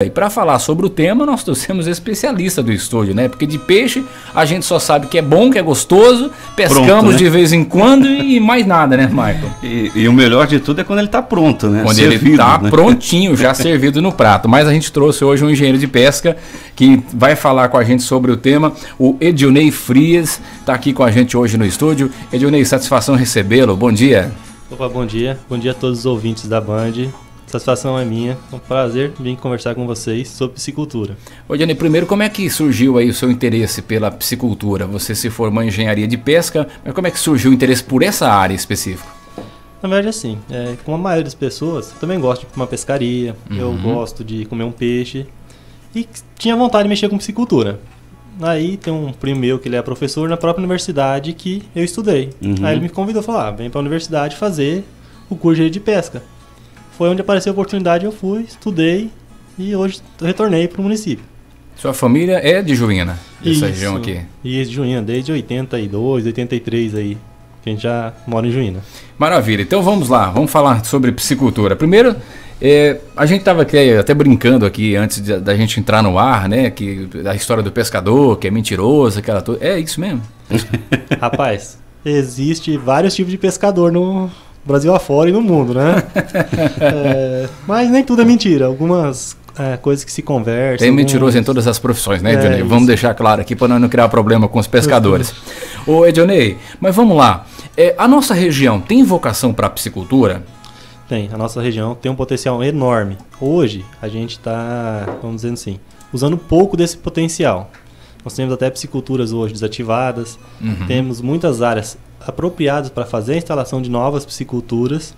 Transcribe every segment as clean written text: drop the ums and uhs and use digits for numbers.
E para falar sobre o tema, nós trouxemos especialista do estúdio, né? Porque de peixe a gente só sabe que é bom, que é gostoso, pescamos pronto, né? De vez em quando e mais nada, né, Michael? E o melhor de tudo é quando ele está pronto, né? Quando servido, ele está prontinho, já servido no prato. Mas a gente trouxe hoje um engenheiro de pesca que vai falar com a gente sobre o tema. O Edilnei Frias está aqui com a gente hoje no estúdio. Edilnei, satisfação recebê-lo. Bom dia. Opa, bom dia. Bom dia a todos os ouvintes da Band. Satisfação é minha, é um prazer vir conversar com vocês sobre piscicultura. Ô Edilnei, primeiro, como é que surgiu aí o seu interesse pela piscicultura? Você se formou em engenharia de pesca, mas como é que surgiu o interesse por essa área específica? Na verdade, assim, como a maioria das pessoas, eu também gosto de uma pescaria, eu gosto de comer um peixe e tinha vontade de mexer com piscicultura. Aí tem um primo meu que ele é professor na própria universidade que eu estudei. Aí ele me convidou e falou, vem para a universidade fazer o curso de pesca. Foi onde apareceu a oportunidade, eu fui, estudei e hoje retornei para o município. Sua família é de Juína, dessa região aqui? Isso, de Juína, desde 82, 83 aí, que a gente já mora em Juína. Maravilha, então vamos lá, vamos falar sobre piscicultura. Primeiro, a gente estava até brincando aqui antes da gente entrar no ar, né, que a história do pescador, que é mentiroso, aquela coisa. É isso mesmo? Rapaz, existe vários tipos de pescador no Brasil afora e no mundo, né? Mas nem tudo é mentira. Algumas coisas que se conversam. Tem mentiroso em todas as profissões, né, Edilnei? Vamos deixar claro aqui para não criar problema com os pescadores. Ô, Edilnei, mas vamos lá. A nossa região tem vocação para a piscicultura? Tem. A nossa região tem um potencial enorme. Hoje, a gente está, vamos dizer assim, usando pouco desse potencial. Nós temos até pisciculturas hoje desativadas. Temos muitas áreas apropriadas para fazer a instalação de novas pisciculturas.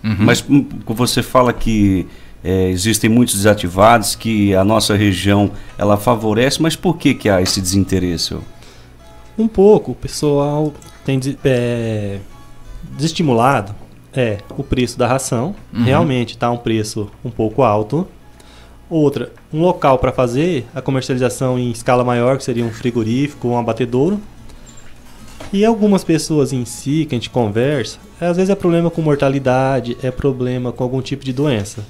Mas você fala que existem muitos desativados, que a nossa região ela favorece, mas por que há esse desinteresse? Um pouco, o pessoal tem desestimulado o preço da ração. Realmente está um preço um pouco alto. Outra, um local para fazer a comercialização em escala maior, que seria um frigorífico ou um abatedouro. E algumas pessoas em si, que a gente conversa, às vezes é problema com mortalidade, é problema com algum tipo de doença.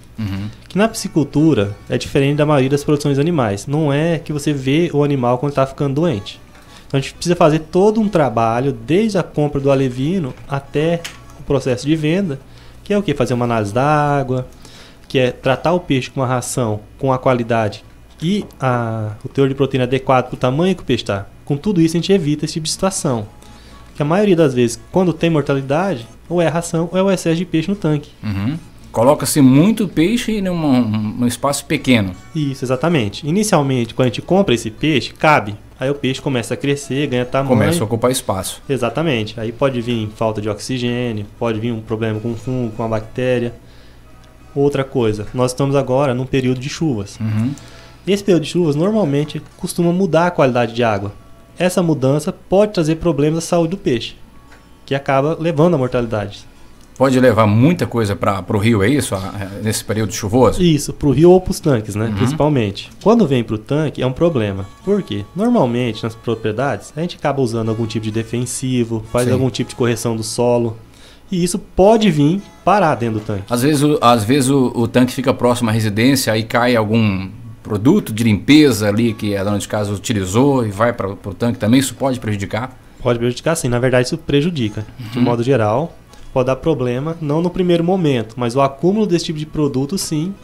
Que na piscicultura é diferente da maioria das produções animais. Não é que você vê o animal quando está ficando doente. Então a gente precisa fazer todo um trabalho, desde a compra do alevino até o processo de venda, que é o que? Fazer uma análise da água, que é tratar o peixe com uma ração com a qualidade e o teor de proteína adequado para o tamanho que o peixe está. Com tudo isso a gente evita esse tipo de situação. Que a maioria das vezes, quando tem mortalidade, ou é a ração ou é o excesso de peixe no tanque. Coloca-se muito peixe num espaço pequeno. Isso, exatamente. Inicialmente, quando a gente compra esse peixe, cabe. Aí o peixe começa a crescer, ganha tamanho. Começa a ocupar espaço. Exatamente. Aí pode vir falta de oxigênio, pode vir um problema com fungo, com a bactéria. Outra coisa, nós estamos agora num período de chuvas. Esse período de chuvas normalmente costuma mudar a qualidade de água. Essa mudança pode trazer problemas à saúde do peixe, que acaba levando à mortalidade. Pode levar muita coisa para o rio, é isso? Nesse período chuvoso? Isso, para o rio ou para os tanques, né? Principalmente. Quando vem para o tanque é um problema. Por quê? Normalmente nas propriedades a gente acaba usando algum tipo de defensivo, faz algum tipo de correção do solo. E isso pode vir parar dentro do tanque. Às vezes o tanque fica próximo à residência, aí cai algum produto de limpeza ali que a dona de casa utilizou e vai para o tanque também, isso pode prejudicar? Pode prejudicar sim, na verdade isso prejudica. De modo geral, pode dar problema, não no primeiro momento, mas o acúmulo desse tipo de produto sim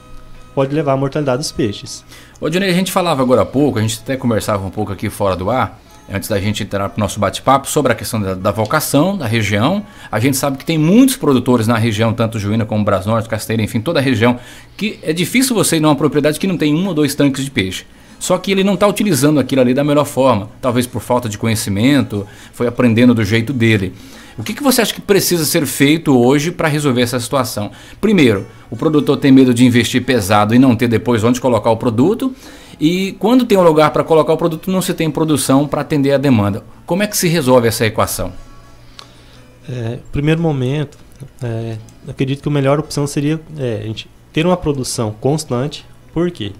pode levar à mortalidade dos peixes. Ô Edilnei, a gente falava agora há pouco, a gente até conversava um pouco aqui fora do ar, antes da gente entrar para o nosso bate-papo, sobre a questão da vocação da região. A gente sabe que tem muitos produtores na região, tanto Juína como Brasnorte, Casteira, enfim, toda a região, que é difícil você ir numa propriedade que não tem 1 ou 2 tanques de peixe. Só que ele não está utilizando aquilo ali da melhor forma, talvez por falta de conhecimento, foi aprendendo do jeito dele. O que você acha que precisa ser feito hoje para resolver essa situação? Primeiro, o produtor tem medo de investir pesado e não ter depois onde colocar o produto. E quando tem um lugar para colocar o produto, não se tem produção para atender a demanda. Como é que se resolve essa equação? Primeiro momento, acredito que a melhor opção seria a gente ter uma produção constante. Por quê?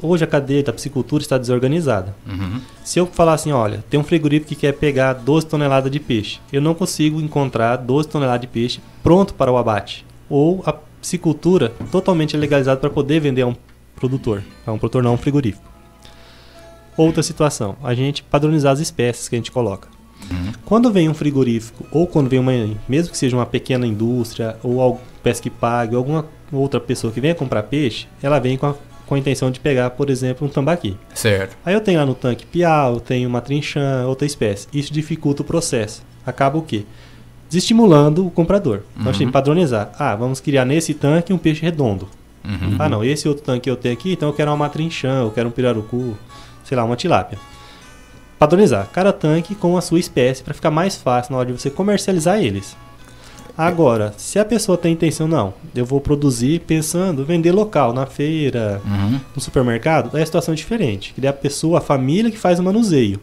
Hoje a cadeia da piscicultura está desorganizada. Se eu falar assim, olha, tem um frigorífico que quer pegar 12 toneladas de peixe, eu não consigo encontrar 12 toneladas de peixe pronto para o abate. Ou piscicultura totalmente legalizado para poder vender a um produtor não, um frigorífico. Outra situação, a gente padronizar as espécies que a gente coloca. Quando vem um frigorífico, ou quando vem mesmo que seja uma pequena indústria, ou algum pesca e pague, ou alguma outra pessoa que venha comprar peixe, ela vem com a intenção de pegar, por exemplo, um tambaqui. Certo. Aí eu tenho lá no tanque piau, eu tenho uma trinchã, outra espécie. Isso dificulta o processo. Acaba o quê? Desestimulando o comprador. Então a gente tem que padronizar. Vamos criar nesse tanque um peixe redondo. Não, esse outro tanque que eu tenho aqui, então eu quero uma matrinchã, eu quero um pirarucu, sei lá, uma tilápia. Padronizar cada tanque com a sua espécie para ficar mais fácil na hora de você comercializar eles. Agora, se a pessoa tem intenção, não, eu vou produzir pensando vender local, na feira, no supermercado, aí a situação é diferente. Que daí a pessoa, a família que faz o manuseio.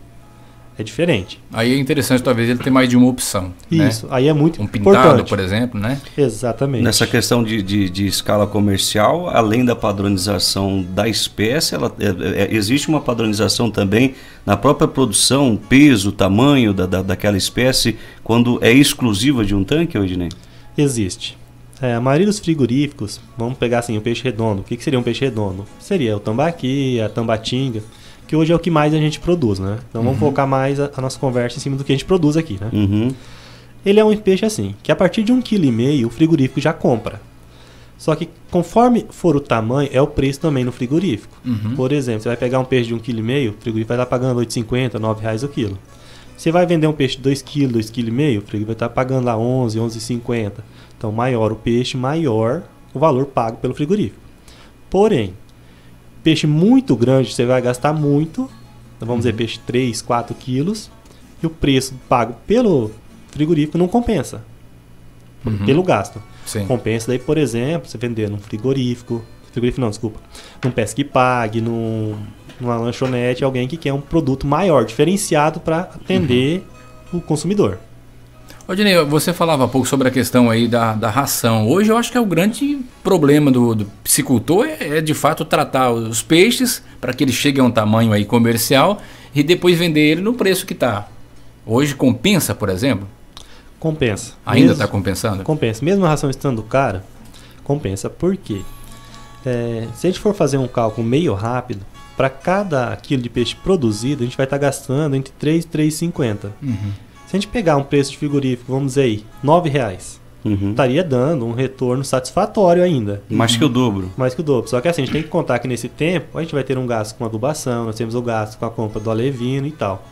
É diferente. Aí é interessante, talvez, ele ter mais de uma opção. Isso, né? Aí é muito importante. Um pintado, por exemplo, né? Exatamente. Nessa questão de escala comercial, além da padronização da espécie, existe uma padronização também na própria produção, peso, tamanho daquela espécie, quando é exclusiva de um tanque, Odinei? Existe. A maioria dos frigoríficos, vamos pegar assim, o peixe redondo. O que seria um peixe redondo? Seria o tambaqui, a tambatinga, que hoje é o que mais a gente produz, né? Então vamos focar mais a nossa conversa em cima do que a gente produz aqui, né? Ele é um peixe assim, que a partir de 1,5 kg o frigorífico já compra. Só que conforme for o tamanho, é o preço também no frigorífico. Por exemplo, você vai pegar um peixe de 1,5 kg, o frigorífico vai estar pagando R$ 8,50, R$ 9,00 o quilo. Você vai vender um peixe de 2 kg, 2,5 kg, o frigorífico vai estar pagando lá 11, 11,50. Então maior o peixe, maior o valor pago pelo frigorífico. Porém, peixe muito grande, você vai gastar muito, vamos dizer peixe 3, 4 quilos, e o preço pago pelo frigorífico não compensa, pelo gasto. Sim. Compensa daí, por exemplo, você vender num frigorífico não, desculpa, num pesca e pague, numa lanchonete, alguém que quer um produto maior, diferenciado para atender o consumidor. Odinei, você falava há pouco sobre a questão aí da ração. Hoje eu acho que é o grande problema do piscicultor é de fato tratar os peixes para que eles cheguem a um tamanho aí comercial e depois vender ele no preço que está. Hoje compensa, por exemplo? Compensa. Ainda está compensando? Compensa. Mesmo a ração estando cara, compensa. Por quê? Se a gente for fazer um cálculo meio rápido, para cada quilo de peixe produzido, a gente vai estar gastando entre 3 e 3,50. Se a gente pegar um preço de frigorífico, vamos dizer aí, R$ 9,00, estaria dando um retorno satisfatório ainda. Mais que o dobro. Mais que o dobro. Só que assim, a gente tem que contar que nesse tempo, a gente vai ter um gasto com adubação, nós temos o gasto com a compra do alevino e tal.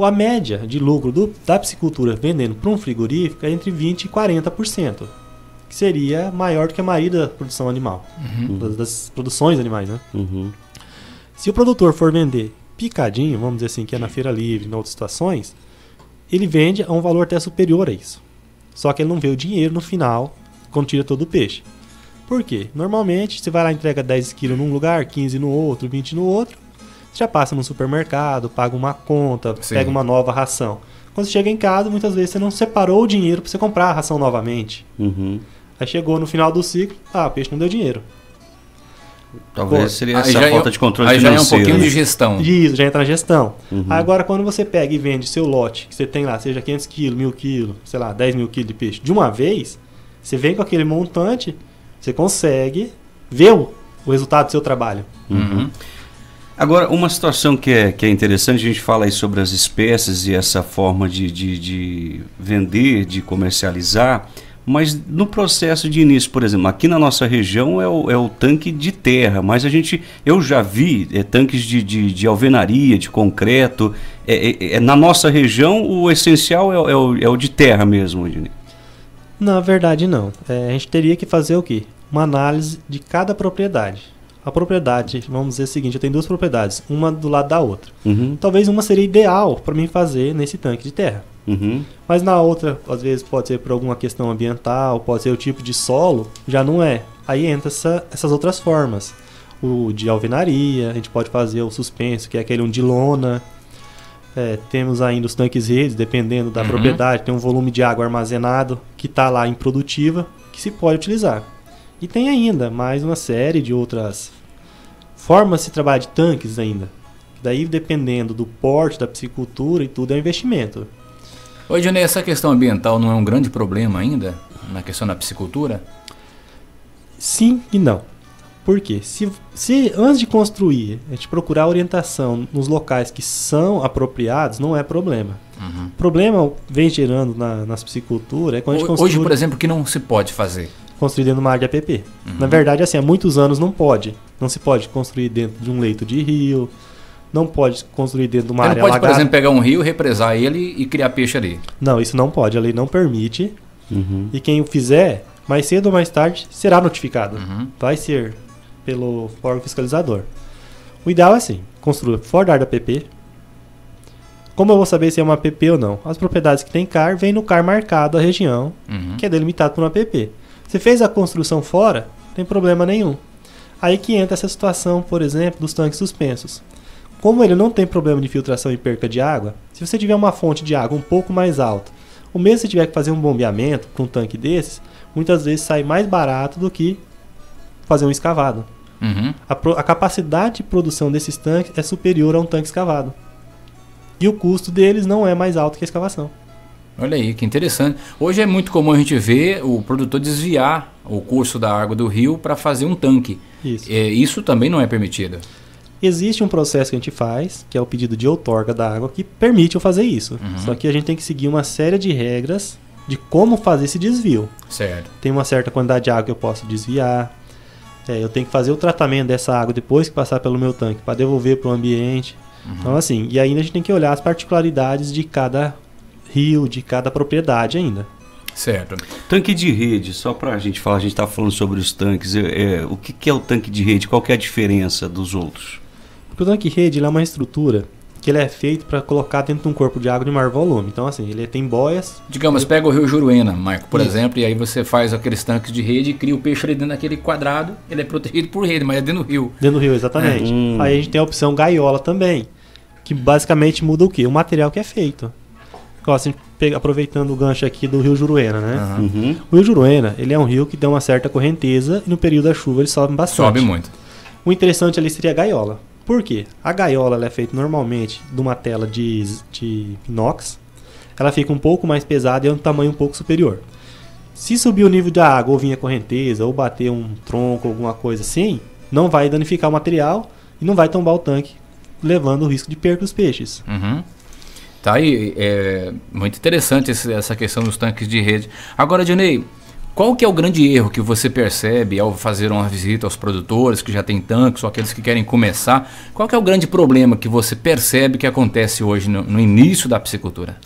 A média de lucro da piscicultura vendendo para um frigorífico é entre 20% e 40%, que seria maior do que a maioria da produção animal, das produções animais, né? Se o produtor for vender picadinho, vamos dizer assim, que é na feira livre, em outras situações, ele vende a um valor até superior a isso. Só que ele não vê o dinheiro no final, quando tira todo o peixe. Por quê? Normalmente, você vai lá e entrega 10 quilos num lugar, 15 no outro, 20 no outro. Você já passa no supermercado, paga uma conta, pega uma nova ração. Quando você chega em casa, muitas vezes você não separou o dinheiro para você comprar a ração novamente. Aí chegou no final do ciclo, o peixe não deu dinheiro. Talvez seria essa falta de controle financeiro. Aí já é um pouquinho de gestão. Isso, já entra na gestão. Agora, quando você pega e vende seu lote, que você tem lá, seja 500 quilos, 1.000 quilos, sei lá, 10.000 quilos de peixe, de uma vez, você vem com aquele montante, você consegue ver o resultado do seu trabalho. Agora, uma situação que é interessante, a gente fala aí sobre as espécies e essa forma de vender, de comercializar, mas no processo de início, por exemplo, aqui na nossa região é o tanque de terra, mas eu já vi tanques de alvenaria, de concreto. Na nossa região o essencial é o de terra mesmo, Odinei? Na verdade não. A gente teria que fazer o quê? Uma análise de cada propriedade. A propriedade, vamos dizer o seguinte, eu tenho duas propriedades, uma do lado da outra. Talvez uma seria ideal para mim fazer nesse tanque de terra. Mas na outra, às vezes pode ser por alguma questão ambiental, pode ser o tipo de solo, já não é. Aí entra essas outras formas. O de alvenaria, a gente pode fazer o suspenso, que é aquele de lona. Temos ainda os tanques redes, dependendo da propriedade, tem um volume de água armazenado que está lá improdutiva, que se pode utilizar. E tem ainda mais uma série de outras formas de se trabalhar de tanques ainda. Daí, dependendo do porte, da piscicultura e tudo, é um investimento. Oi, Johnny, essa questão ambiental não é um grande problema ainda na questão da piscicultura? Sim e não. Por quê? Se antes de construir a gente procurar orientação nos locais que são apropriados, não é problema. Uhum. O problema vem gerando na piscicultura é quando a gente construi... Hoje, por exemplo, o que não se pode fazer? Construir dentro de uma área de APP. Uhum. Na verdade, assim, há muitos anos não pode. Não se pode construir dentro de um leito de rio, não pode construir dentro de uma área não pode, alagada. por exemplo, pegar um rio, represar ele e criar peixe ali. Não, isso não pode. A lei não permite. Uhum. E quem o fizer, mais cedo ou mais tarde, será notificado. Uhum. Vai ser pelo órgão fiscalizador. O ideal é assim, construa fora da área da APP. Como eu vou saber se é uma APP ou não? As propriedades que tem CAR, vem no CAR marcado a região, Uhum. que é delimitado por uma APP. Você fez a construção fora, não tem problema nenhum. Aí que entra essa situação, por exemplo, dos tanques suspensos. Como ele não tem problema de filtração e perca de água, se você tiver uma fonte de água um pouco mais alta, ou mesmo se tiver que fazer um bombeamento para um tanque desses, muitas vezes sai mais barato do que fazer um escavado. Uhum. A capacidade de produção desses tanques é superior a um tanque escavado. E o custo deles não é mais alto que a escavação. Olha aí, que interessante. Hoje é muito comum a gente ver o produtor desviar o curso da água do rio para fazer um tanque. Isso. Isso também não é permitido. Existe um processo que a gente faz, que é o pedido de outorga da água, que permite eu fazer isso. Uhum. Só que a gente tem que seguir uma série de regras de como fazer esse desvio. Certo. Tem uma certa quantidade de água que eu posso desviar. Eu tenho que fazer o tratamento dessa água depois que passar pelo meu tanque para devolver para o ambiente. Uhum. Então assim, e ainda a gente tem que olhar as particularidades de cada rio, de cada propriedade ainda. Certo. Tanque de rede, só para a gente falar, a gente está falando sobre os tanques. O que é o tanque de rede? Qual que é a diferença dos outros? Porque o tanque rede ele é uma estrutura que ele é feito para colocar dentro de um corpo de água de maior volume. Então assim, ele tem boias. Digamos, pega o rio Juruena, Marco, por Isso. exemplo, e aí você faz aqueles tanques de rede e cria o peixe ali dentro daquele quadrado. Ele é protegido por rede, mas é dentro do rio. Dentro do rio, exatamente. Aí a gente tem a opção gaiola também, que basicamente muda o quê? O material que é feito. Assim, aproveitando o gancho aqui do rio Juruena, né? Uhum. O rio Juruena, ele é um rio que tem uma certa correnteza e no período da chuva ele sobe bastante. Sobe muito. O interessante ali seria a gaiola. Por quê? A gaiola ela é feita normalmente de uma tela de inox. Ela fica um pouco mais pesada e é um tamanho um pouco superior. Se subir o nível da água ou vir a correnteza ou bater um tronco, alguma coisa assim, não vai danificar o material e não vai tombar o tanque, levando o risco de perca dos peixes. Uhum. Tá aí, é muito interessante essa questão dos tanques de rede. Agora, Dinei, qual que é o grande erro que você percebe ao fazer uma visita aos produtores que já têm tanques ou aqueles que querem começar? Qual que é o grande problema que você percebe que acontece hoje no início da piscicultura?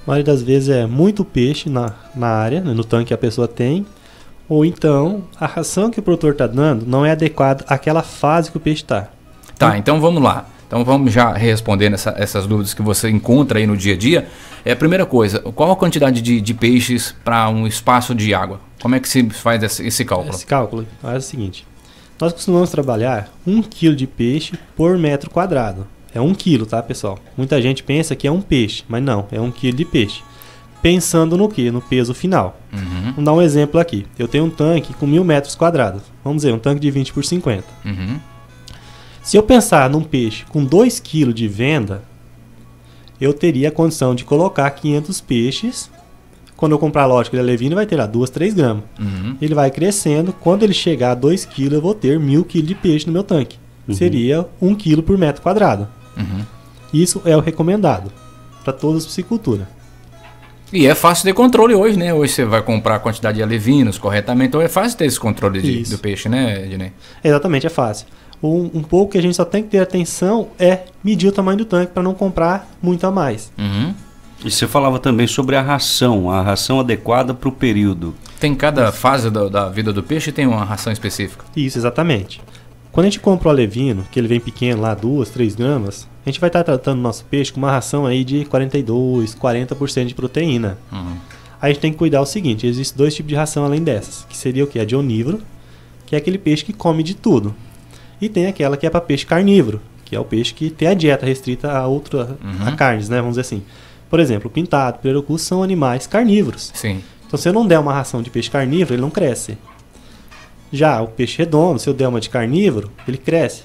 A maioria das vezes é muito peixe na área, né, no tanque que a pessoa tem, ou então a ração que o produtor está dando não é adequada àquela fase que o peixe está. Tá, então vamos lá. Então vamos já respondendo essas dúvidas que você encontra aí no dia a dia. Primeira coisa, qual a quantidade de peixes para um espaço de água? Como é que se faz esse cálculo? Esse cálculo é o seguinte, nós costumamos trabalhar 1 kg de peixe por metro quadrado. É 1 kg, tá, pessoal? Muita gente pensa que é um peixe, mas não, é 1 kg de peixe. Pensando no quê? No peso final. Uhum. Vamos dar um exemplo aqui. Eu tenho um tanque com 1000 metros quadrados. Vamos dizer, um tanque de 20 por 50. Uhum. Se eu pensar num peixe com 2 kg de venda, eu teria a condição de colocar 500 peixes. Quando eu comprar, lógico, ele é levino, vai ter lá 2, 3 gramas. Uhum. Ele vai crescendo. Quando ele chegar a 2 kg, eu vou ter 1000 kg de peixe no meu tanque. Seria 1 kg por metro quadrado. Uhum. Isso é o recomendado para todas as pisciculturas. E é fácil ter controle hoje, né? Hoje você vai comprar a quantidade de alevinos corretamente, então é fácil ter esse controle do peixe, né, Ednei? Exatamente, é fácil. Um pouco que a gente só tem que ter atenção é medir o tamanho do tanque para não comprar muito a mais. Uhum. E você falava também sobre a ração adequada para o período. Tem cada fase da vida do peixe tem uma ração específica. Isso, exatamente. Quando a gente compra o alevino, que ele vem pequeno lá, 2, 3 gramas, a gente vai estar tratando o nosso peixe com uma ração aí de 42, 40% de proteína. Uhum. Aí a gente tem que cuidar o seguinte, existem 2 tipos de ração além dessas, que seria o que? A de onívoro, que é aquele peixe que come de tudo. E tem aquela que é para peixe carnívoro, que é o peixe que tem a dieta restrita a carnes, né? Vamos dizer assim. Por exemplo, o pintado, o pirarucu são animais carnívoros. Sim. Então se eu não der uma ração de peixe carnívoro, ele não cresce. Já o peixe redondo, se eu der uma de carnívoro, ele cresce.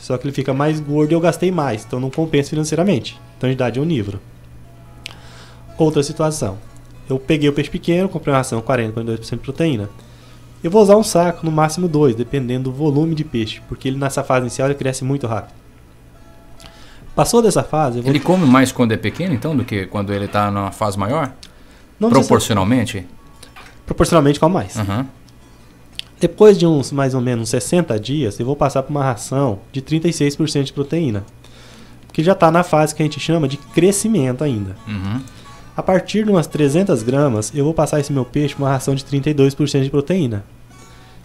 Só que ele fica mais gordo e eu gastei mais, então não compensa financeiramente. Então a gente dá de onívoro. Outra situação. Eu peguei o peixe pequeno, comprei uma ração 40, 42% de proteína. Eu vou usar um saco, no máximo 2, dependendo do volume de peixe, porque ele nessa fase inicial ele cresce muito rápido. Passou dessa fase... Ele come mais quando é pequeno, então, do que quando ele está numa fase maior? Não proporcionalmente? Proporcionalmente come mais. Uhum. Depois de uns mais ou menos 60 dias, eu vou passar para uma ração de 36% de proteína. Que já está na fase que a gente chama de crescimento ainda. Uhum. A partir de umas 300 gramas, eu vou passar esse meu peixe para uma ração de 32% de proteína.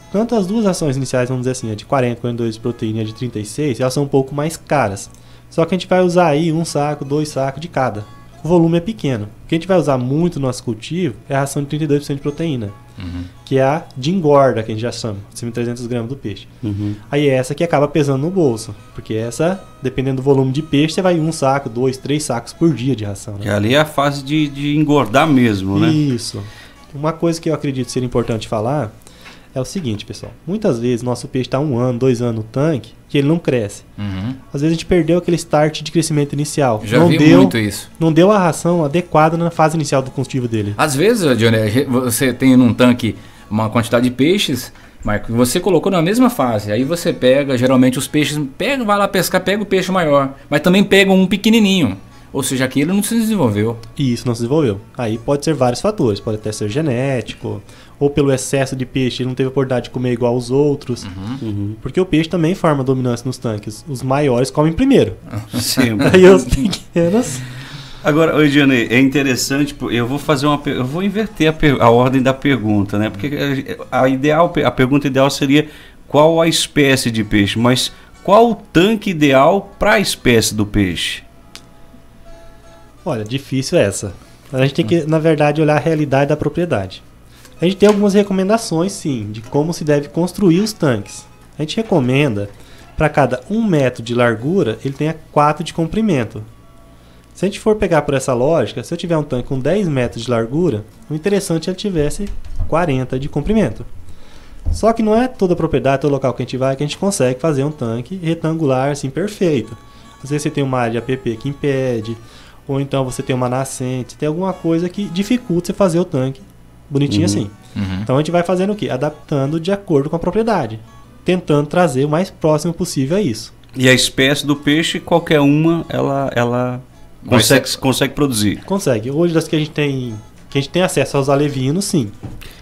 Enquanto as duas rações iniciais, vamos dizer assim, a de 40, 42 de proteína e a de 36, elas são um pouco mais caras. Só que a gente vai usar aí um saco, 2 sacos de cada. O volume é pequeno. O que a gente vai usar muito no nosso cultivo é a ração de 32% de proteína. Uhum. Que é a de engorda, que a gente já chama, acima de 300 gramas do peixe. Uhum. Aí é essa que acaba pesando no bolso. Porque essa, dependendo do volume de peixe, você vai um saco, 2, 3 sacos por dia de ração. Que Né? ali é a fase de engordar mesmo, né? Isso. Uma coisa que eu acredito ser importante falar é o seguinte, pessoal. Muitas vezes nosso peixe está 1 ano, 2 anos no tanque, que ele não cresce. Uhum. Às vezes a gente perdeu aquele start de crescimento inicial. Já vi muito isso. Não deu a ração adequada na fase inicial do cultivo dele. Às vezes, Johnny, você tem num tanque uma quantidade de peixes, Marco, você colocou na mesma fase. Aí você pega, geralmente os peixes, vai lá pescar, pega o peixe maior, mas também pega um pequenininho. Ou seja, aquilo não se desenvolveu. E isso não se desenvolveu. Aí pode ser vários fatores. Pode até ser genético, ou pelo excesso de peixe, ele não teve oportunidade de comer igual aos outros. Uhum. Porque o peixe também forma dominância nos tanques. Os maiores comem primeiro. Sempre. Aí os pequenos... Agora, Ediane, é interessante, eu vou fazer eu vou inverter a ordem da pergunta, né? Porque a pergunta ideal seria qual a espécie de peixe, mas qual o tanque ideal para a espécie do peixe? Olha, difícil essa. A gente tem que, na verdade, olhar a realidade da propriedade. A gente tem algumas recomendações, sim, de como se deve construir os tanques. A gente recomenda, para cada 1 metro de largura, ele tenha 4 de comprimento. Se a gente for pegar por essa lógica, se eu tiver um tanque com 10 metros de largura, o interessante é ele tivesse 40 de comprimento. Só que não é toda propriedade, todo local que a gente vai, que a gente consegue fazer um tanque retangular, assim, perfeito. Às vezes você tem uma área de APP que impede, ou então você tem uma nascente, tem alguma coisa que dificulta você fazer o tanque bonitinho assim. Uhum. Então a gente vai fazendo o quê? Adaptando de acordo com a propriedade, tentando trazer o mais próximo possível a isso. E a espécie do peixe, qualquer uma, ela consegue produzir? Consegue. Hoje das que a gente tem acesso aos alevinos, sim.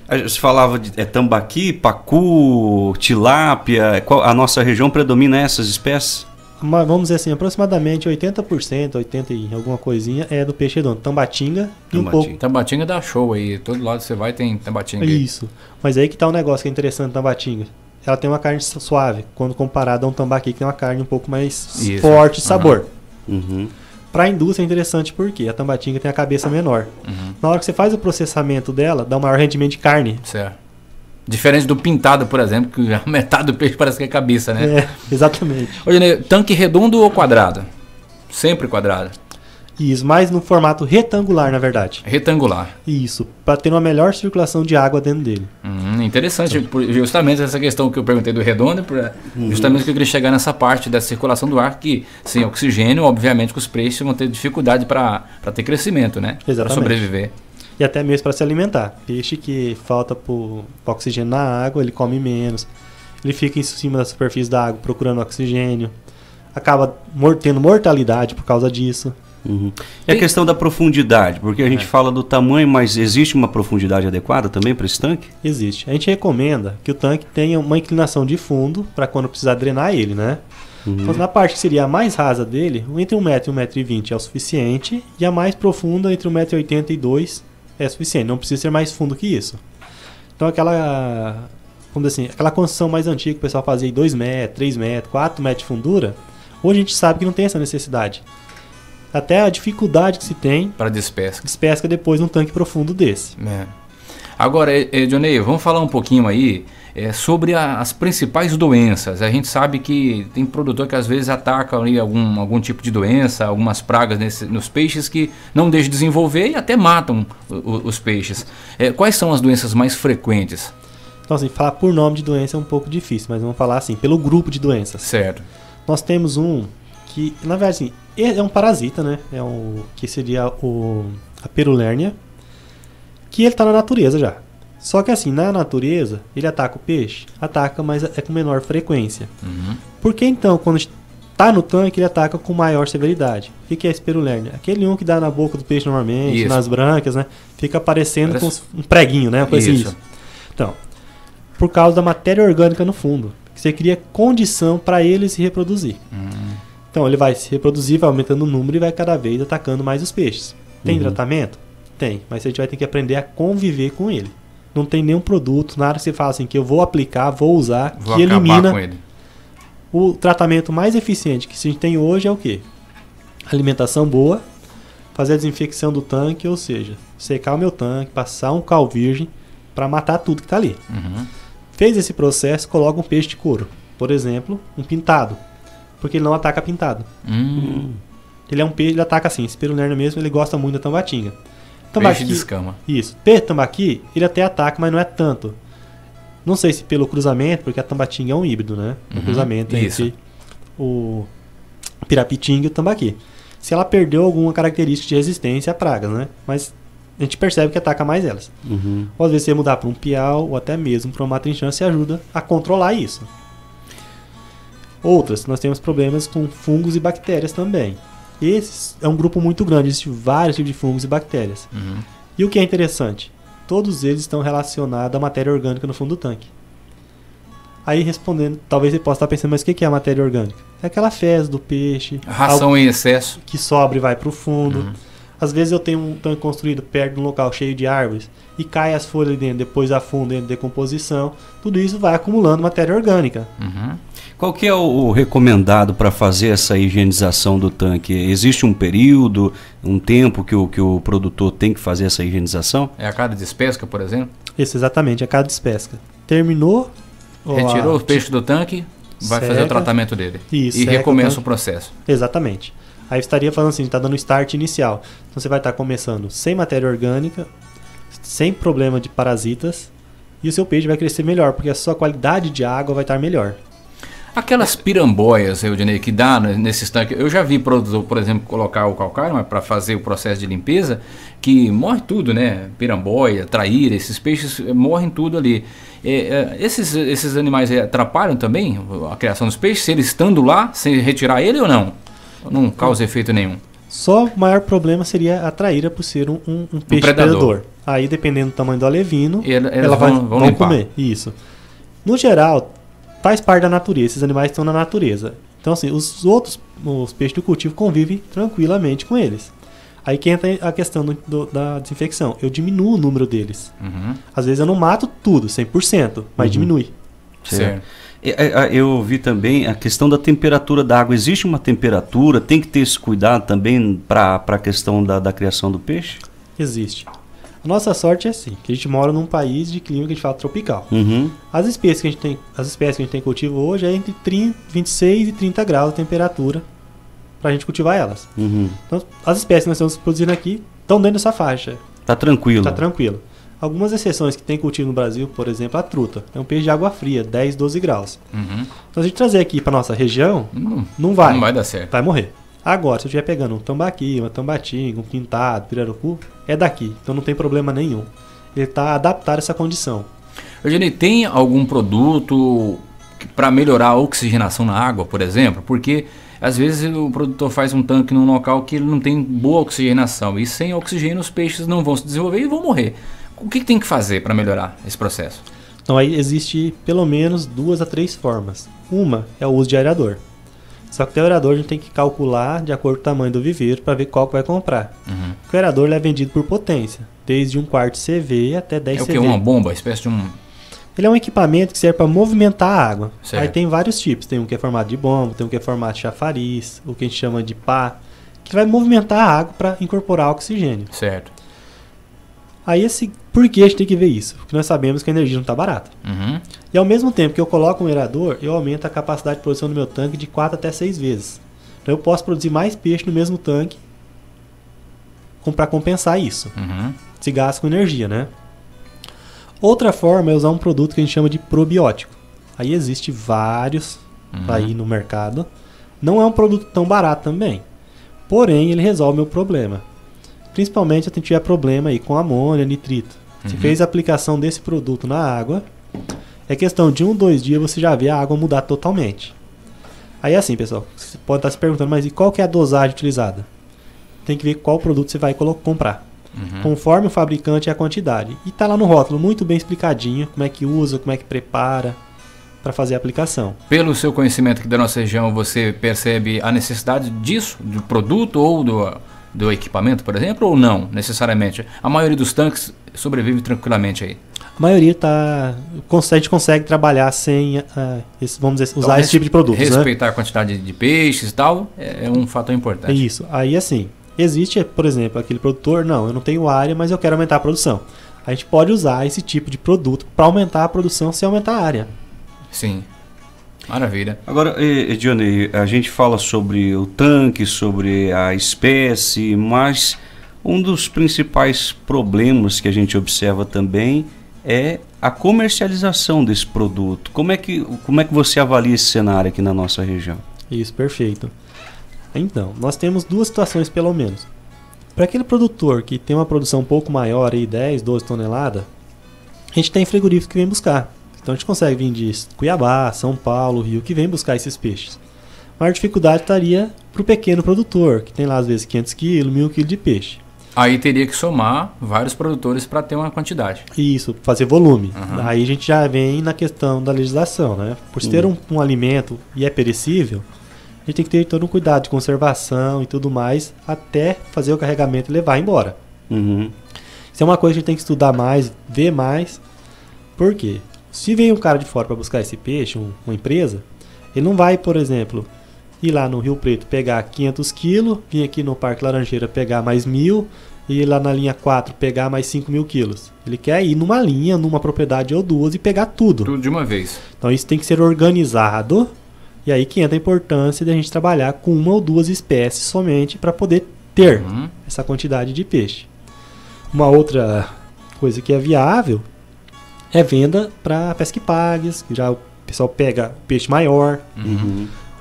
Você falava de tambaqui, pacu, tilápia, a nossa região predomina essas espécies? Vamos dizer assim, aproximadamente 80%, 80 e alguma coisinha é do peixe redondo. Tambatinga e um pouco... Tambatinga dá show aí. Todo lado que você vai tem tambatinga. Isso. Mas aí que tá um negócio que é interessante da tambatinga. Ela tem uma carne suave, quando comparada a um tambaqui que tem uma carne um pouco mais forte de sabor. Uhum. Para a indústria é interessante porque a tambatinga tem a cabeça menor. Uhum. Na hora que você faz o processamento dela, dá um maior rendimento de carne. Certo. Diferente do pintado, por exemplo, que a metade do peixe parece que é cabeça, né? É, exatamente. Olha, tanque redondo ou quadrado? Sempre quadrado. Isso, mas no formato retangular, na verdade. Retangular. Isso, para ter uma melhor circulação de água dentro dele. Interessante, justamente essa questão que eu perguntei do redondo, justamente que eu queria chegar nessa parte da circulação do ar, que sem oxigênio, obviamente que os peixes vão ter dificuldade para ter crescimento, né? Para sobreviver. E até mesmo para se alimentar. Peixe que falta pro oxigênio na água, ele come menos. Ele fica em cima da superfície da água procurando oxigênio. Acaba tendo mortalidade por causa disso. Uhum. E a questão da profundidade, porque a gente fala do tamanho, mas existe uma profundidade adequada também para esse tanque? Existe. A gente recomenda que o tanque tenha uma inclinação de fundo para quando precisar drenar ele, né? Então, na parte que seria a mais rasa dele, entre 1 metro e 1,20 m é o suficiente, e a mais profunda, entre 1,80 m e 2 m, é suficiente. Não precisa ser mais fundo que isso. Então, aquela, vamos dizer assim, aquela construção mais antiga que o pessoal fazia em 2 metros, 3 metros, 4 metros de fundura, hoje a gente sabe que não tem essa necessidade. Até a dificuldade que se tem para despesca depois num tanque profundo desse. É. Agora, Johnny, vamos falar um pouquinho aí sobre as principais doenças. A gente sabe que tem produtor que às vezes ataca ali algum tipo de doença, algumas pragas nos peixes que não deixam de desenvolver e até matam os peixes. Quais são as doenças mais frequentes? Então, assim, falar por nome de doença é um pouco difícil, mas vamos falar assim, pelo grupo de doenças. Certo. Nós temos um que, na verdade, assim, é um parasita, né? Que seria a perulérnia, que ele está na natureza já. Só que assim, na natureza, ele ataca o peixe? Ataca, mas é com menor frequência. Por que então, quando está no tanque, ele ataca com maior severidade? O que é Spirulernia? Aquele que dá na boca do peixe normalmente, Isso. nas brancas, né? Fica aparecendo com um preguinho, né? Uma coisa assim. Então, por causa da matéria orgânica no fundo. Você cria condição para ele se reproduzir. Então, ele vai se reproduzir, vai aumentando o número e vai cada vez atacando mais os peixes. Tem tratamento? Tem, mas a gente vai ter que aprender a conviver com ele. Não tem nenhum produto, nada que você fala assim, que eu vou aplicar, vou usar, Vou que acabar elimina. com ele. O tratamento mais eficiente que a gente tem hoje é o quê? Alimentação boa, fazer a desinfecção do tanque, ou seja, secar o meu tanque, passar um cal virgem para matar tudo que está ali. Fez esse processo, coloca um peixe de couro. Por exemplo, um pintado. Porque ele não ataca pintado. Ele é um peixe, ele ataca assim, Spirulernia mesmo, ele gosta muito da tambatinga. Peixe de escama. Isso. Peixe tambaqui, ele até ataca, mas não é tanto. Não sei se pelo cruzamento, porque a tambatinga é um híbrido, né? Um cruzamento entre o pirapitinga e o tambaqui. Se ela perdeu alguma característica de resistência a pragas, né? Mas a gente percebe que ataca mais elas. Ou às vezes você mudar para um piau ou até mesmo para uma matrinchã, se ajuda a controlar isso. Outras, nós temos problemas com fungos e bactérias também. Esse é um grupo muito grande, existem vários tipos de fungos e bactérias. E o que é interessante? Todos eles estão relacionados à matéria orgânica no fundo do tanque. Aí respondendo, talvez você possa estar pensando, mas o que é a matéria orgânica? É aquela fezes do peixe. Ração em excesso. Que sobra e vai para o fundo. Às vezes eu tenho um tanque construído perto de um local cheio de árvores e cai as folhas ali dentro, depois afunda em decomposição. Tudo isso vai acumulando matéria orgânica. Qual que é o recomendado para fazer essa higienização do tanque? Existe um período, um tempo que o produtor tem que fazer essa higienização? É a cada despesca, por exemplo? Isso, exatamente, a cada despesca. Terminou... Retirou o peixe do tanque, vai seca, fazer o tratamento dele. Isso, e seca recomeça o o processo. Exatamente. Aí estaria falando assim, está dando o start inicial. Então você vai estar começando sem matéria orgânica, sem problema de parasitas, e o seu peixe vai crescer melhor, porque a sua qualidade de água vai estar melhor. Aquelas piramboias, Eudinei, que dá nesses tanques, eu já vi produtor, por exemplo, colocar o calcário para fazer o processo de limpeza, que morre tudo, né? Piramboia, traíra, esses peixes morrem tudo ali. Esses animais atrapalham também a criação dos peixes, se eles estando lá, sem retirar ele ou não? Não causa efeito nenhum. Só o maior problema seria a traíra por ser um peixe predador. Aí, dependendo do tamanho do alevino, ela vão comer. Isso. No geral, faz parte da natureza. Esses animais estão na natureza. Então, assim, os peixes do cultivo convivem tranquilamente com eles. Aí que entra a questão da desinfecção. Eu diminuo o número deles. Às vezes eu não mato tudo, 100%, mas diminui. Certo. Eu vi também a questão da temperatura da água. Existe uma temperatura? Tem que ter esse cuidado também para a questão da criação do peixe? Existe. A nossa sorte é assim, que a gente mora num país de clima que a gente fala tropical. As espécies que a gente tem em cultivo hoje é entre 26 e 30 graus de temperatura para a gente cultivar elas. Então, as espécies que nós estamos produzindo aqui estão dentro dessa faixa. Tá tranquilo. Está tranquilo. Algumas exceções que tem cultivo no Brasil, por exemplo, a truta. É um peixe de água fria, 10, 12 graus. Então, a gente trazer aqui para nossa região, não vai. Não vai dar certo. Vai morrer. Agora, se eu estiver pegando um tambaqui, uma tambatinga, um pintado, pirarucu, é daqui. Então não tem problema nenhum. Ele está adaptado a essa condição. Eugênio, tem algum produto para melhorar a oxigenação na água, por exemplo? Porque às vezes o produtor faz um tanque num local que ele não tem boa oxigenação. E sem oxigênio os peixes não vão se desenvolver e vão morrer. O que tem que fazer para melhorar esse processo? Então aí existe pelo menos 2 a 3 formas. Uma é o uso de aerador. Só que o aerador a gente tem que calcular de acordo com o tamanho do viveiro para ver qual que vai comprar. O aerador ele é vendido por potência, desde 1/4 CV até 10 CV. É o que? Uma bomba? Espécie de um... Ele é um equipamento que serve para movimentar a água. Certo. Aí tem vários tipos. Tem um que é formado de bomba, tem um que é formado de chafariz, o que a gente chama de pá, que vai movimentar a água para incorporar oxigênio. Certo. Aí por que a gente tem que ver isso? Porque nós sabemos que a energia não está barata. E ao mesmo tempo que eu coloco um aerador, eu aumento a capacidade de produção do meu tanque de 4 até 6 vezes. Então eu posso produzir mais peixe no mesmo tanque para compensar isso. Se gasta com energia, né? Outra forma é usar um produto que a gente chama de probiótico. Aí existe vários aí no mercado. Não é um produto tão barato também. Porém, ele resolve o meu problema. Principalmente se eu tiver problema aí com amônia, nitrito. Você fez a aplicação desse produto na água, é questão de 1, 2 dias você já vê a água mudar totalmente. Aí assim, pessoal, você pode estar se perguntando, mas e qual que é a dosagem utilizada? Tem que ver qual produto você vai comprar. Conforme o fabricante e a quantidade. E tá lá no rótulo, muito bem explicadinho, como é que usa, como é que prepara para fazer a aplicação. Pelo seu conhecimento aqui da nossa região, você percebe a necessidade disso, do produto ou do equipamento, por exemplo, ou não, necessariamente? A maioria dos tanques sobrevive tranquilamente aí. A maioria a gente consegue trabalhar sem, vamos dizer, usar esse tipo de produtos. Respeitar a quantidade de peixes e tal é um fator importante. Isso. Aí assim, existe, por exemplo, aquele produtor, não, eu não tenho área, mas eu quero aumentar a produção. A gente pode usar esse tipo de produto para aumentar a produção sem aumentar a área. Sim. Maravilha. Agora, Johnny, a gente fala sobre o tanque, sobre a espécie, mas um dos principais problemas que a gente observa também é a comercialização desse produto. Como é que você avalia esse cenário aqui na nossa região? Isso, perfeito. Então, nós temos duas situações pelo menos. Para aquele produtor que tem uma produção um pouco maior, aí 10, 12 toneladas, a gente tem frigoríficos que vem buscar. Então a gente consegue vir de Cuiabá, São Paulo, Rio, que vem buscar esses peixes. A maior dificuldade estaria para o pequeno produtor, que tem lá às vezes 500 quilos, 1.000 quilos de peixe. Aí teria que somar vários produtores para ter uma quantidade. Isso, fazer volume. Aí a gente já vem na questão da legislação, né? Por ter um alimento e é perecível, a gente tem que ter todo um cuidado de conservação e tudo mais, até fazer o carregamento e levar embora. Isso é uma coisa que a gente tem que estudar mais, ver mais. Por quê? Se vem um cara de fora para buscar esse peixe, uma empresa, ele não vai, por exemplo, ir lá no Rio Preto pegar 500 quilos, vir aqui no Parque Laranjeira pegar mais 1.000 e ir lá na linha 4 pegar mais 5.000 quilos. Ele quer ir numa linha, numa propriedade ou duas e pegar tudo. Tudo de uma vez. Então isso tem que ser organizado e aí que entra a importância de a gente trabalhar com uma ou duas espécies somente para poder ter essa quantidade de peixe. Uma outra coisa que é viável é venda para pesca e pagues, que já o pessoal pega peixe maior,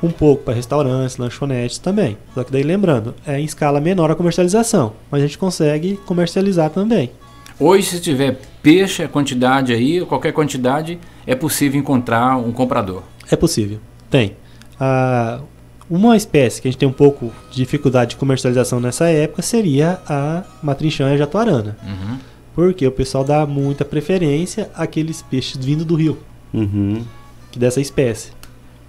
um pouco para restaurantes, lanchonetes também. Só que daí lembrando, é em escala menor a comercialização, mas a gente consegue comercializar também. Hoje, se tiver peixe, a quantidade aí, qualquer quantidade, é possível encontrar um comprador. É possível, tem. Uma espécie que a gente tem um pouco de dificuldade de comercialização nessa época seria a matrinchã jatuarana. Porque o pessoal dá muita preferência àqueles peixes vindo do rio, que dessa espécie.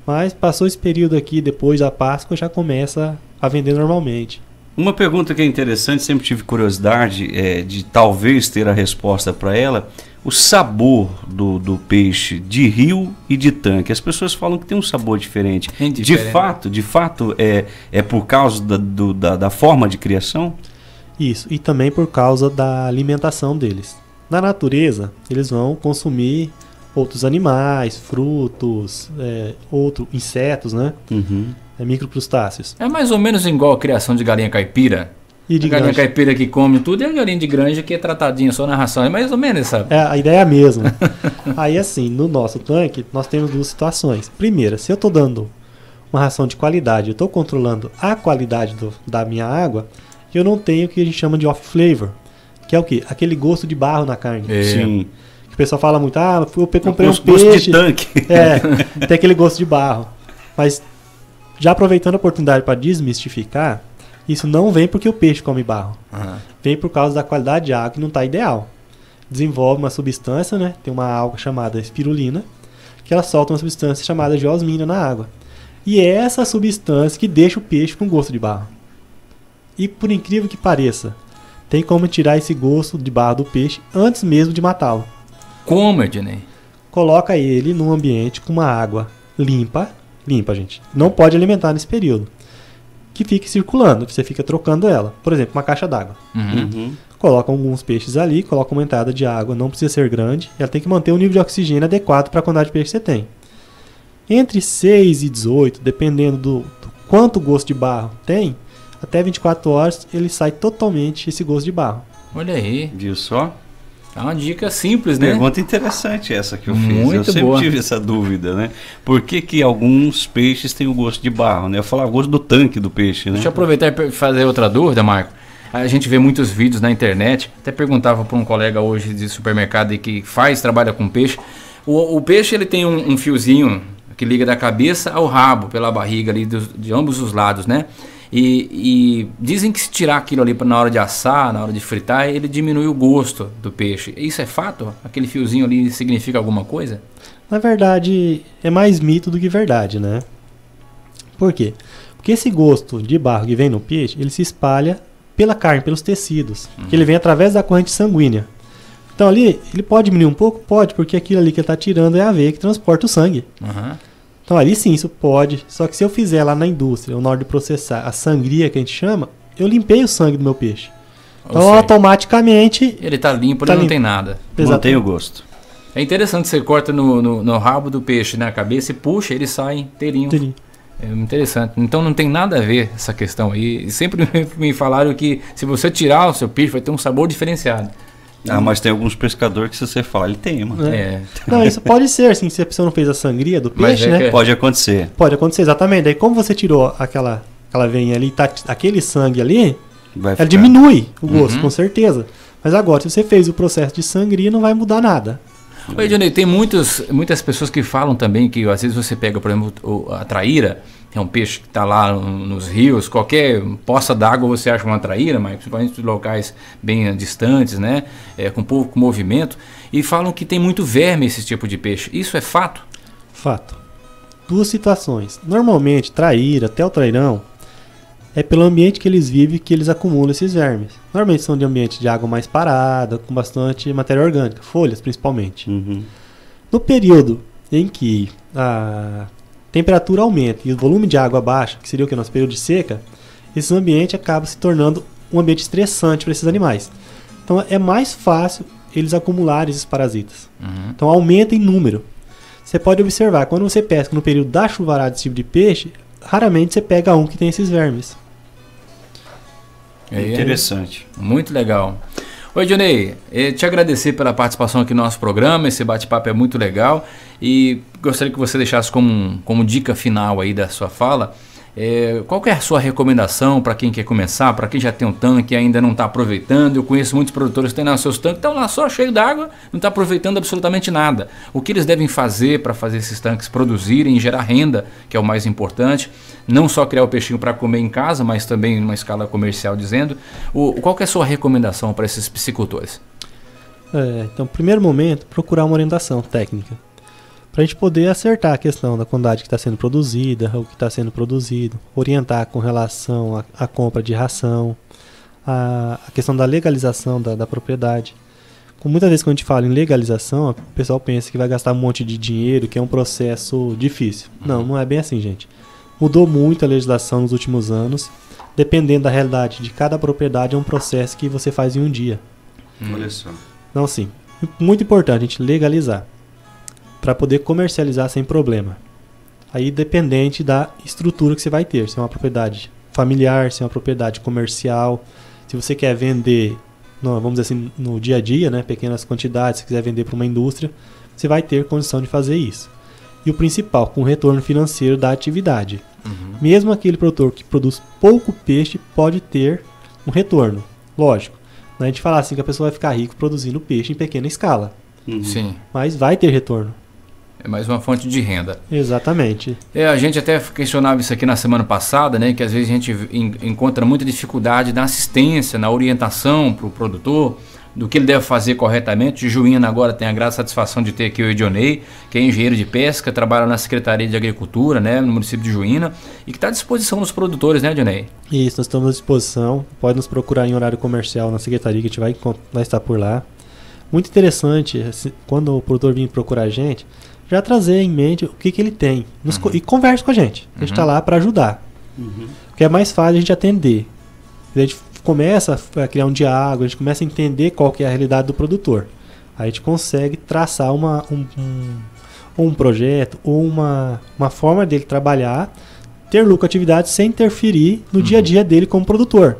Mas passou esse período aqui, depois da Páscoa, já começa a vender normalmente. Uma pergunta que é interessante, sempre tive curiosidade de talvez ter a resposta para ela, o sabor do peixe de rio e de tanque. As pessoas falam que tem um sabor diferente. De fato é por causa da forma de criação? Isso, e também por causa da alimentação deles. Na natureza, eles vão consumir outros animais, frutos, outros insetos, né? Microcrustáceos. É mais ou menos igual a criação de galinha caipira. E de galinha caipira que come tudo e a galinha de granja que é tratadinha só na ração. É mais ou menos, sabe? A ideia é a mesma. Aí assim, no nosso tanque, nós temos duas situações. Primeira, se eu estou dando uma ração de qualidade, eu estou controlando a qualidade da minha água, eu não tenho o que a gente chama de off-flavor, que é o quê? Aquele gosto de barro na carne. Sim. O pessoal fala muito, eu comprei um peixe... Gosto de tanque. Tem aquele gosto de barro. Mas, já aproveitando a oportunidade para desmistificar, isso não vem porque o peixe come barro. Vem por causa da qualidade de água que não está ideal. Desenvolve uma substância, né? Tem uma alga chamada espirulina, que ela solta uma substância chamada geosmina na água. E é essa substância que deixa o peixe com gosto de barro. E por incrível que pareça, tem como tirar esse gosto de barro do peixe antes mesmo de matá-lo. Como, Ednei? Coloca ele num ambiente com uma água limpa, gente. Não pode alimentar nesse período. Que fique circulando, que você fica trocando ela. Por exemplo, uma caixa d'água. Coloca alguns peixes ali, coloca uma entrada de água, não precisa ser grande. Ela tem que manter o nível de oxigênio adequado para a quantidade de peixe que você tem. Entre 6 e 18, dependendo do quanto gosto de barro tem, até 24 horas ele sai totalmente esse gosto de barro. Olha aí. Viu só? É uma dica simples, né? Pergunta interessante essa que eu fiz. Muito eu sempre boa. tive essa dúvida, né? Por que alguns peixes têm o gosto de barro, né? Eu falava o gosto do tanque do peixe, né? Deixa eu aproveitar e fazer outra dúvida, Marco. A gente vê muitos vídeos na internet, até perguntava para um colega hoje de supermercado que trabalha com peixe. O peixe ele tem um fiozinho que liga da cabeça ao rabo, pela barriga ali de ambos os lados, né? E dizem que se tirar aquilo ali na hora de assar, na hora de fritar, ele diminui o gosto do peixe. Isso é fato? Aquele fiozinho ali significa alguma coisa? Na verdade, é mais mito do que verdade, né? Por quê? Porque esse gosto de barro que vem no peixe, ele se espalha pela carne, pelos tecidos, que ele vem através da corrente sanguínea. Então ali, ele pode diminuir um pouco? Pode, porque aquilo ali que ele está tirando é a veia que transporta o sangue. Então ali sim, isso pode. Só que se eu fizer lá na indústria, ou na hora de processar, a sangria que a gente chama, eu limpei o sangue do meu peixe. Então automaticamente... Ele está limpo, ele não tem nada. Não tem o gosto. É interessante, você corta no rabo do peixe, na cabeça, e puxa, ele sai inteirinho. É interessante. Então não tem nada a ver essa questão aí. Sempre me falaram que se você tirar o seu peixe, vai ter um sabor diferenciado. Mas tem alguns pescadores que se você falar, ele tem, mano. Não, isso pode ser, assim, se a pessoa não fez a sangria do peixe, né? Pode acontecer. Pode acontecer, exatamente. Daí como você tirou aquela veinha ali, aquele sangue ali, ela diminui o gosto, com certeza. Mas agora, se você fez o processo de sangria, não vai mudar nada. Oi, Johnny, tem muitas pessoas que falam também que às vezes você pega, por exemplo, a traíra, é um peixe que está lá nos rios, qualquer poça d'água você acha uma traíra, mas principalmente em locais bem distantes, né, com pouco movimento, e falam que tem muito verme esse tipo de peixe. Isso é fato? Fato. Duas situações. Normalmente, traíra, até o trairão, é pelo ambiente que eles vivem que eles acumulam esses vermes. Normalmente são de ambiente de água mais parada, com bastante matéria orgânica, folhas principalmente. No período em que a temperatura aumenta e o volume de água baixa, que seria o que? Nosso período de seca, esse ambiente acaba se tornando um ambiente estressante para esses animais. Então é mais fácil eles acumularem esses parasitas. Então aumenta em número. Você pode observar, quando você pesca no período da chuvarada desse tipo de peixe, raramente você pega um que tem esses vermes. Interessante. Muito legal. Oi, Johnny, te agradecer pela participação aqui no nosso programa, esse bate-papo é muito legal e gostaria que você deixasse como dica final aí da sua fala, qual que é a sua recomendação para quem quer começar, para quem já tem um tanque e ainda não está aproveitando? Eu conheço muitos produtores que têm lá seus tanques, estão lá só cheio d'água, não está aproveitando absolutamente nada. O que eles devem fazer para fazer esses tanques produzirem e gerar renda, que é o mais importante? Não só criar o peixinho para comer em casa, mas também numa escala comercial, dizendo. Qual que é a sua recomendação para esses piscicultores? Então, primeiro momento, procurar uma orientação técnica. Para a gente poder acertar a questão da quantidade que está sendo produzida, o que está sendo produzido, orientar com relação à compra de ração, a questão da legalização da propriedade. Muitas vezes quando a gente fala em legalização, o pessoal pensa que vai gastar um monte de dinheiro, que é um processo difícil. Não é bem assim, gente. Mudou muito a legislação nos últimos anos. Dependendo da realidade de cada propriedade, é um processo que você faz em um dia. Olha só. Então, sim, muito importante a gente legalizar para poder comercializar sem problema. Aí dependente da estrutura que você vai ter. Se é uma propriedade familiar, se é uma propriedade comercial, se você quer vender, vamos dizer assim, no dia a dia, né, pequenas quantidades, se quiser vender para uma indústria, você vai ter condição de fazer isso. E o principal, com o retorno financeiro da atividade. Mesmo aquele produtor que produz pouco peixe pode ter um retorno. Lógico, não é a gente falar assim que a pessoa vai ficar rico produzindo peixe em pequena escala. Sim. Mas vai ter retorno. É mais uma fonte de renda. Exatamente. A gente até questionava isso aqui na semana passada, né? Que às vezes a gente encontra muita dificuldade na assistência, na orientação para o produtor, do que ele deve fazer corretamente. Juína agora tem a grata satisfação de ter aqui o Edionei, que é engenheiro de pesca, trabalha na Secretaria de Agricultura, né, no município de Juína, e que está à disposição dos produtores, né, Edionei? Isso, nós estamos à disposição. Pode nos procurar em horário comercial na Secretaria, que a gente vai estar por lá. Muito interessante, quando o produtor vir procurar a gente, já trazer em mente o que ele tem. E converse com a gente. A gente está lá para ajudar. Porque é mais fácil a gente atender. A gente começa a criar um diálogo, a gente começa a entender qual que é a realidade do produtor. Aí a gente consegue traçar um projeto ou uma forma dele trabalhar, ter lucratividade sem interferir no dia a dia dele como produtor.